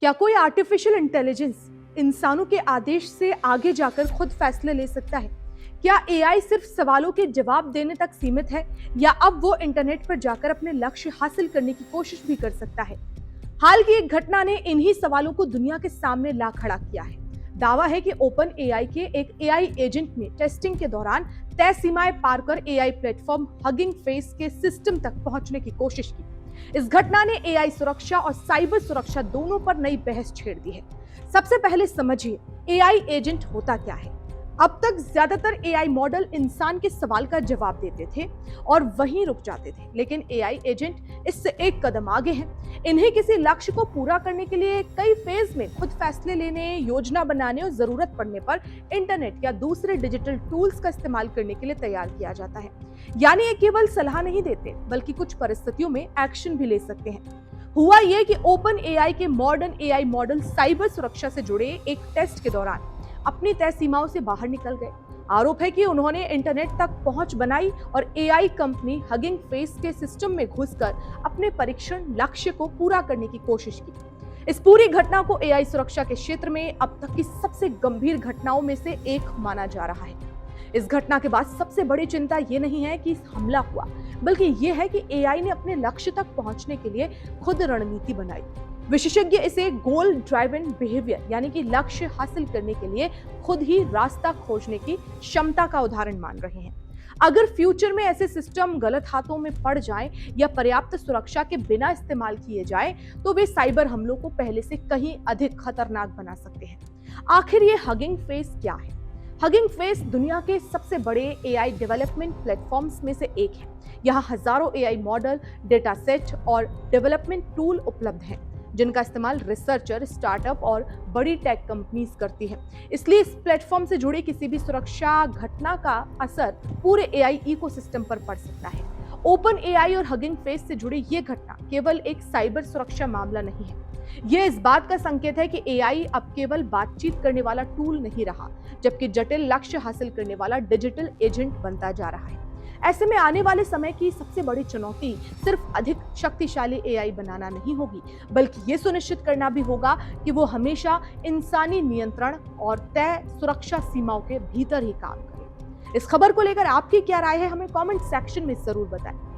क्या कोई artificial intelligence इंसानों के आदेश से आगे जाकर खुद फैसले ले सकता है? क्या एआई सिर्फ सवालों के जवाब देने तक सीमित है या अब वो इंटरनेट पर जाकर अपने लक्ष्य हासिल करने की कोशिश भी कर सकता है? हाल की एक घटना ने इन्हीं सवालों को दुनिया के सामने ला खड़ा किया है। दावा है कि ओपन एआई के एक एआई एजेंट ने टेस्टिंग के दौरान तय सीमाएं पार कर एआई प्लेटफॉर्म हगिंग फेस के सिस्टम तक पहुंचने की कोशिश की। इस घटना ने एआई सुरक्षा और साइबर सुरक्षा दोनों पर नई बहस छेड़ दी है। सबसे पहले समझिए एआई एजेंट होता क्या है। अब तक ज्यादातर एआई मॉडल इंसान के सवाल का जवाब देते थे और वहीं रुक जाते थे, लेकिन एआई एजेंट इससे एक कदम आगे हैं। इन्हें किसी लक्ष्य को पूरा करने के लिए कई फेज में खुद फैसले लेने, योजना बनाने और जरूरत पड़ने पर इंटरनेट या दूसरे डिजिटल टूल्स का इस्तेमाल करने के लिए तैयार किया जाता है। यानी ये केवल सलाह नहीं देते, बल्कि कुछ परिस्थितियों में एक्शन भी ले सकते हैं। हुआ ये कि ओपन एआई के मॉडर्न एआई मॉडल साइबर सुरक्षा से जुड़े एक टेस्ट के दौरान अपनी तय सीमाओं से बाहर निकल गए। आरोप है कि उन्होंने इंटरनेट तक पहुंच बनाई और एआई कंपनी हगिंग फेस के सिस्टम में घुसकर अपने परीक्षण लक्ष्य को पूरा करने की कोशिश की। इस पूरी घटना को एआई सुरक्षा के क्षेत्र में अब तक की सबसे गंभीर घटनाओं में से एक माना जा रहा है। इस घटना के बाद सबसे बड़ी चिंता ये नहीं है कि हमला हुआ, बल्कि ये है कि एआई ने अपने लक्ष्य तक पहुंचने के लिए खुद रणनीति बनाई। विशेषज्ञ इसे गोल ड्राइवन बिहेवियर, यानी कि लक्ष्य हासिल करने के लिए खुद ही रास्ता खोजने की क्षमता का उदाहरण मान रहे हैं। अगर फ्यूचर में ऐसे सिस्टम गलत हाथों में पड़ जाएं या पर्याप्त सुरक्षा के बिना इस्तेमाल किए जाएं, तो वे साइबर हमलों को पहले से कहीं अधिक खतरनाक बना सकते हैं। आखिर ये हगिंग फेस क्या है? हगिंग फेस दुनिया के सबसे बड़े एआई डेवलपमेंट प्लेटफॉर्म्स में से एक है। यहाँ हजारों एआई मॉडल, डेटा सेट और डेवलपमेंट टूल उपलब्ध हैं, जिनका इस्तेमाल रिसर्चर, स्टार्टअप और बड़ी टेक कंपनीज करती है। इसलिए इस प्लेटफॉर्म से जुड़ी किसी भी सुरक्षा घटना का असर पूरे एआई इकोसिस्टम पर पड़ सकता है। ओपन एआई और हगिंग फेस से जुड़ी ये घटना केवल एक साइबर सुरक्षा मामला नहीं है। यह इस बात का संकेत है कि एआई अब केवल बातचीत करने वाला टूल नहीं रहा, जबकि जटिल लक्ष्य हासिल करने वाला डिजिटल एजेंट बनता जा रहा है। ऐसे में आने वाले समय की सबसे बड़ी चुनौती सिर्फ अधिक शक्तिशाली एआई बनाना नहीं होगी, बल्कि ये सुनिश्चित करना भी होगा कि वो हमेशा इंसानी नियंत्रण और तय सुरक्षा सीमाओं के भीतर ही काम करे। इस खबर को लेकर आपकी क्या राय है, हमें कमेंट सेक्शन में जरूर बताएं।